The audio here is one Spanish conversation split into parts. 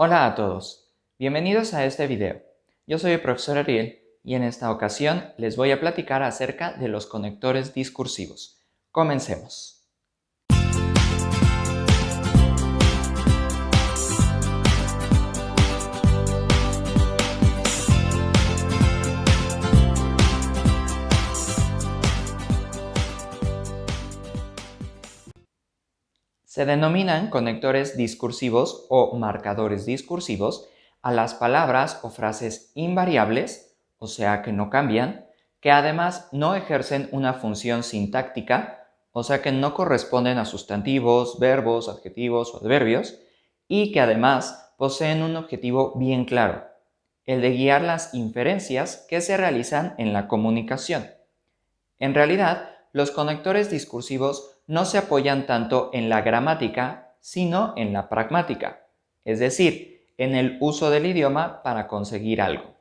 Hola a todos, bienvenidos a este video. Yo soy el profesor Ariel y en esta ocasión les voy a platicar acerca de los conectores discursivos. Comencemos. Se denominan conectores discursivos o marcadores discursivos a las palabras o frases invariables, o sea que no cambian, que además no ejercen una función sintáctica, o sea que no corresponden a sustantivos, verbos, adjetivos o adverbios, y que además poseen un objetivo bien claro, el de guiar las inferencias que se realizan en la comunicación. En realidad, los conectores discursivos no se apoyan tanto en la gramática, sino en la pragmática, es decir, en el uso del idioma para conseguir algo.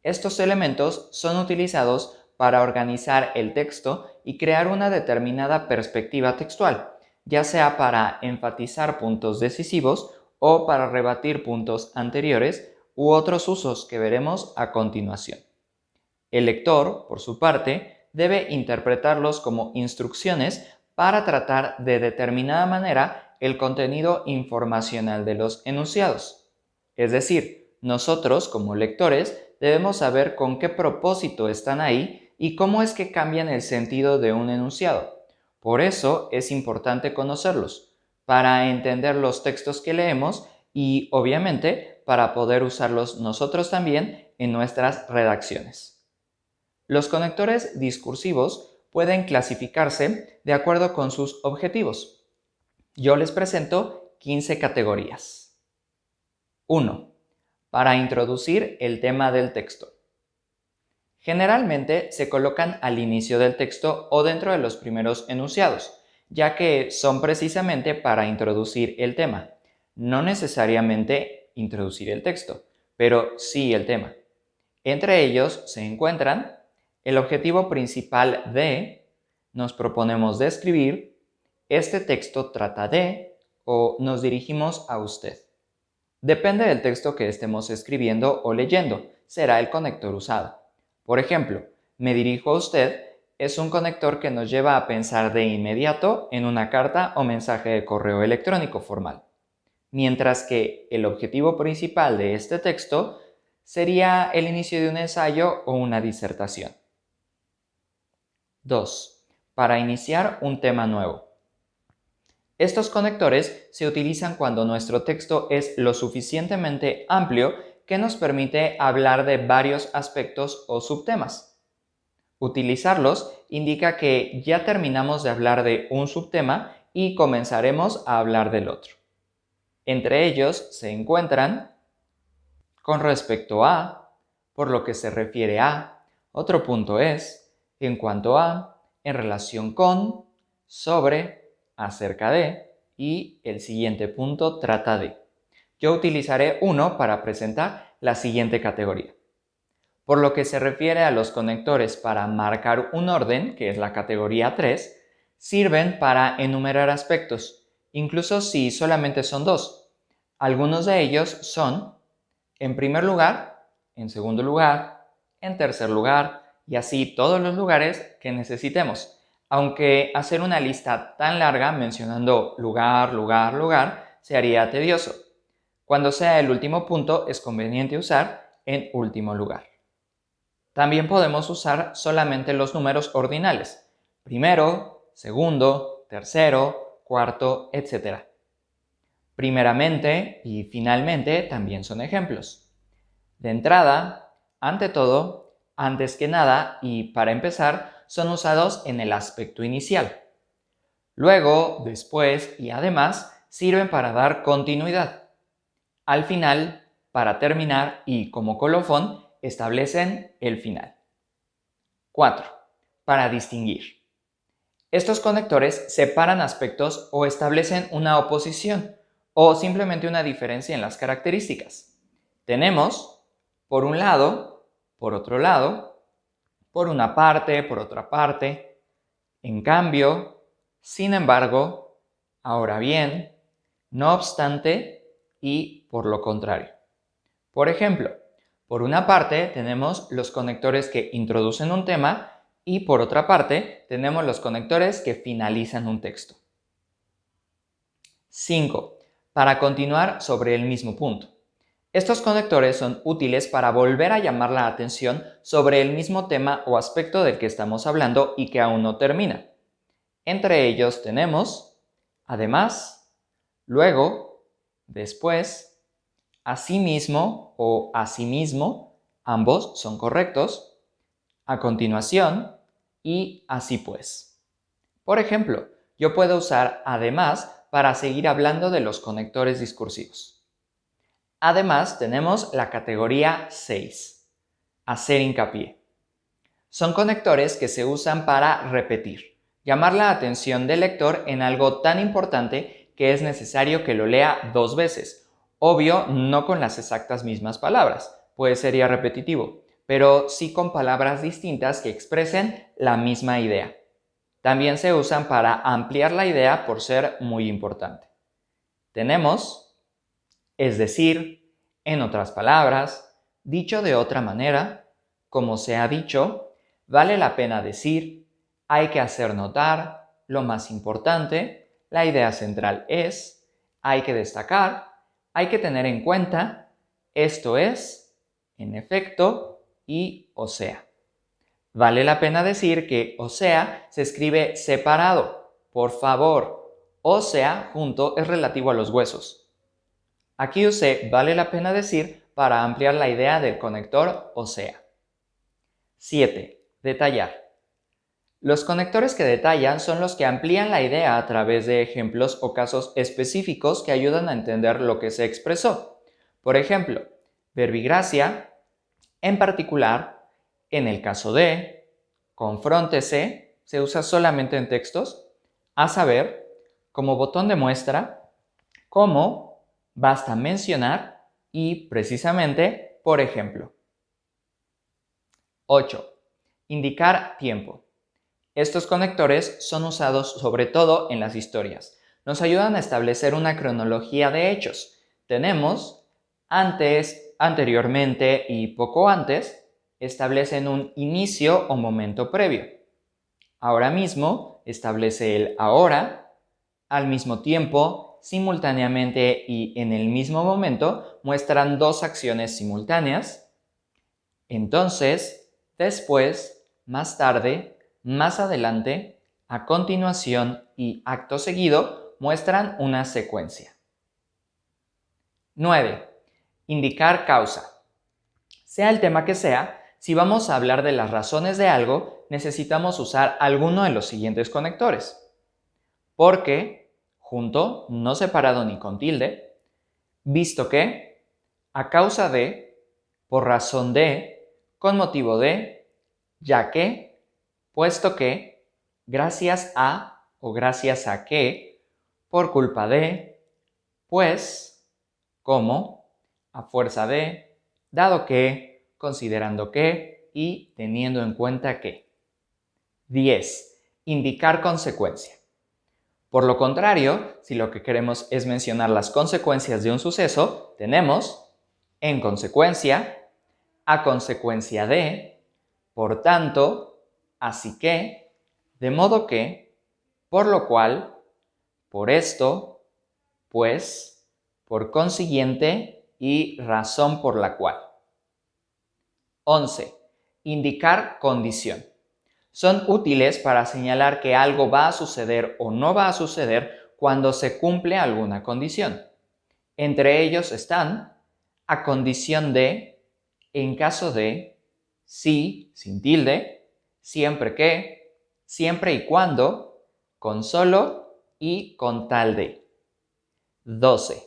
Estos elementos son utilizados para organizar el texto y crear una determinada perspectiva textual, ya sea para enfatizar puntos decisivos o para rebatir puntos anteriores u otros usos que veremos a continuación. El lector, por su parte, debe interpretarlos como instrucciones para tratar de determinada manera el contenido informacional de los enunciados. Es decir, nosotros, como lectores, debemos saber con qué propósito están ahí y cómo es que cambian el sentido de un enunciado. Por eso es importante conocerlos, para entender los textos que leemos y, obviamente, para poder usarlos nosotros también en nuestras redacciones. Los conectores discursivos pueden clasificarse de acuerdo con sus objetivos. Yo les presento 15 categorías. 1. Para introducir el tema del texto. Generalmente se colocan al inicio del texto o dentro de los primeros enunciados, ya que son precisamente para introducir el tema. No necesariamente introducir el texto, pero sí el tema. Entre ellos se encuentran el objetivo principal de, nos proponemos describir, este texto trata de, o nos dirigimos a usted. Depende del texto que estemos escribiendo o leyendo, será el conector usado. Por ejemplo, me dirijo a usted es un conector que nos lleva a pensar de inmediato en una carta o mensaje de correo electrónico formal. Mientras que el objetivo principal de este texto sería el inicio de un ensayo o una disertación. 2. Para iniciar un tema nuevo. Estos conectores se utilizan cuando nuestro texto es lo suficientemente amplio que nos permite hablar de varios aspectos o subtemas. Utilizarlos indica que ya terminamos de hablar de un subtema y comenzaremos a hablar del otro. Entre ellos se encuentran con respecto a, por lo que se refiere a, otro punto es, en cuanto a, en relación con, sobre, acerca de y el siguiente punto trata de. Yo utilizaré uno para presentar la siguiente categoría. Por lo que se refiere a los conectores para marcar un orden, que es la categoría 3, sirven para enumerar aspectos, incluso si solamente son dos. Algunos de ellos son en primer lugar, en segundo lugar, en tercer lugar y así todos los lugares que necesitemos. Aunque hacer una lista tan larga mencionando lugar, lugar, lugar se haría tedioso. Cuando sea el último punto es conveniente usar en último lugar. También podemos usar solamente los números ordinales, primero, segundo, tercero, cuarto, etc. Primeramente y finalmente también son ejemplos. De entrada, ante todo, antes que nada y para empezar son usados en el aspecto inicial. Luego, después y además sirven para dar continuidad. Al final, para terminar y como colofón, establecen el final. 4. Para distinguir. Estos conectores separan aspectos o establecen una oposición o simplemente una diferencia en las características. Tenemos, por un lado, por otro lado, por una parte, por otra parte, en cambio, sin embargo, ahora bien, no obstante, y por lo contrario. Por ejemplo, por una parte tenemos los conectores que introducen un tema y por otra parte tenemos los conectores que finalizan un texto. 5. Para continuar sobre el mismo punto. Estos conectores son útiles para volver a llamar la atención sobre el mismo tema o aspecto del que estamos hablando y que aún no termina. Entre ellos tenemos además, luego, después, asimismo o asimismo, ambos son correctos, a continuación y así pues. Por ejemplo, yo puedo usar además para seguir hablando de los conectores discursivos. Además, tenemos la categoría 6, hacer hincapié. Son conectores que se usan para repetir, llamar la atención del lector en algo tan importante que es necesario que lo lea 2 veces. Obvio, no con las exactas mismas palabras, pues sería repetitivo, pero sí con palabras distintas que expresen la misma idea. También se usan para ampliar la idea por ser muy importante. Tenemos, es decir, en otras palabras, dicho de otra manera, como se ha dicho, vale la pena decir, hay que hacer notar, lo más importante, la idea central es, hay que destacar, hay que tener en cuenta, esto es, en efecto y o sea. Vale la pena decir que o sea se escribe separado, por favor. O sea junto es relativo a los huesos. Aquí usé vale la pena decir para ampliar la idea del conector o sea. 7. Detallar. Los conectores que detallan son los que amplían la idea a través de ejemplos o casos específicos que ayudan a entender lo que se expresó. Por ejemplo, verbigracia, en particular, en el caso de, confróntese, se usa solamente en textos, a saber, como botón de muestra, como, basta mencionar y, precisamente, por ejemplo. 8. Indicar tiempo. Estos conectores son usados sobre todo en las historias. Nos ayudan a establecer una cronología de hechos. Tenemos antes, anteriormente y poco antes, establecen un inicio o momento previo. Ahora mismo establece el ahora, al mismo tiempo, simultáneamente y en el mismo momento muestran dos acciones simultáneas. Entonces, después, más tarde, más adelante, a continuación y acto seguido muestran una secuencia. 9. Indicar causa. Sea el tema que sea, si vamos a hablar de las razones de algo, necesitamos usar alguno de los siguientes conectores. Porque, junto, no separado ni con tilde, visto que, a causa de, por razón de, con motivo de, ya que, puesto que, gracias a o gracias a que, por culpa de, pues, como, a fuerza de, dado que, considerando que y teniendo en cuenta que. 10. Indicar consecuencia. Por lo contrario, si lo que queremos es mencionar las consecuencias de un suceso, tenemos en consecuencia, a consecuencia de, por tanto, así que, de modo que, por lo cual, por esto, pues, por consiguiente y razón por la cual. 11. Indicar condición. Son útiles para señalar que algo va a suceder o no va a suceder cuando se cumple alguna condición. Entre ellos están a condición de, en caso de, si, sin tilde, siempre que, siempre y cuando, con solo y con tal de. 12.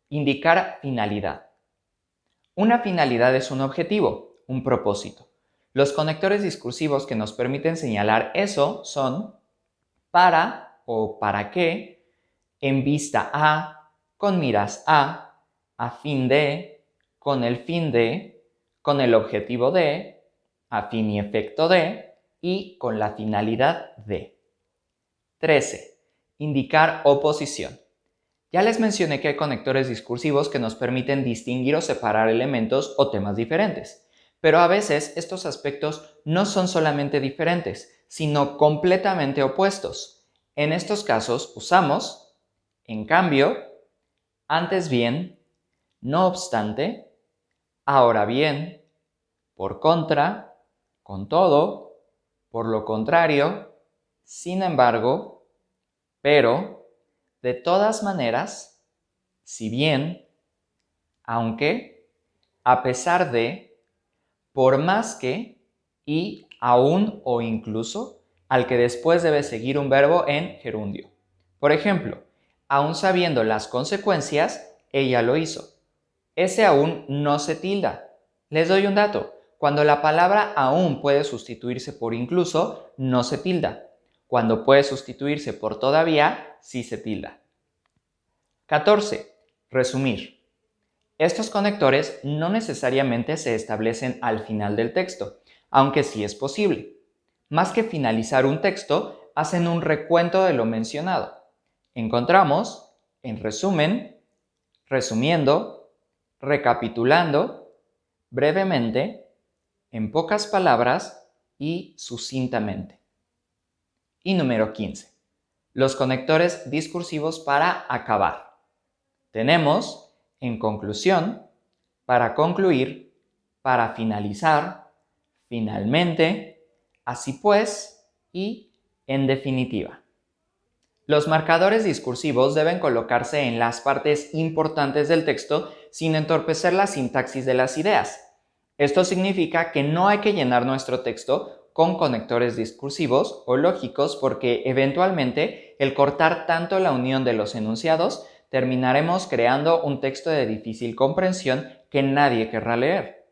Indicar finalidad. Una finalidad es un objetivo, un propósito. Los conectores discursivos que nos permiten señalar eso son para o para qué, en vista a, con miras a fin de, con el fin de, con el objetivo de, a fin y efecto de y con la finalidad de. 13. Indicar oposición. Ya les mencioné que hay conectores discursivos que nos permiten distinguir o separar elementos o temas diferentes, pero a veces estos aspectos no son solamente diferentes, sino completamente opuestos. En estos casos usamos, en cambio, antes bien, no obstante, ahora bien, por contra, con todo, por lo contrario, sin embargo, pero, de todas maneras, si bien, aunque, a pesar de, por más que y aún o incluso, al que después debe seguir un verbo en gerundio. Por ejemplo, aún sabiendo las consecuencias, ella lo hizo. Ese aún no se tilda. Les doy un dato. Cuando la palabra aún puede sustituirse por incluso, no se tilda. Cuando puede sustituirse por todavía, sí se tilda. 14. Resumir. Estos conectores no necesariamente se establecen al final del texto, aunque sí es posible. Más que finalizar un texto, hacen un recuento de lo mencionado. Encontramos, en resumen, resumiendo, recapitulando, brevemente, en pocas palabras y sucintamente. Y número 15. Los conectores discursivos para acabar. Tenemos, en conclusión, para concluir, para finalizar, finalmente, así pues y en definitiva. Los marcadores discursivos deben colocarse en las partes importantes del texto sin entorpecer la sintaxis de las ideas. Esto significa que no hay que llenar nuestro texto con conectores discursivos o lógicos porque eventualmente el cortar tanto la unión de los enunciados terminaremos creando un texto de difícil comprensión que nadie querrá leer.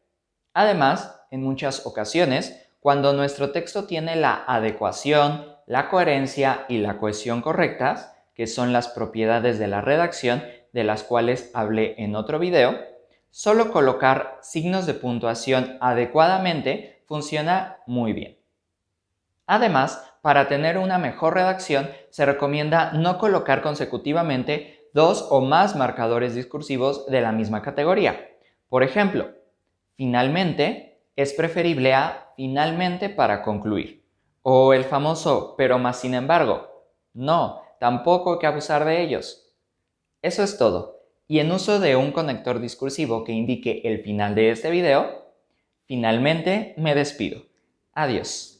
Además, en muchas ocasiones, cuando nuestro texto tiene la adecuación, la coherencia y la cohesión correctas, que son las propiedades de la redacción de las cuales hablé en otro video, solo colocar signos de puntuación adecuadamente funciona muy bien. Además, para tener una mejor redacción, se recomienda no colocar consecutivamente dos o más marcadores discursivos de la misma categoría. Por ejemplo, finalmente es preferible a finalmente para concluir. O el famoso pero más sin embargo. No, tampoco hay que abusar de ellos. Eso es todo. Y en uso de un conector discursivo que indique el final de este video, finalmente me despido. Adiós.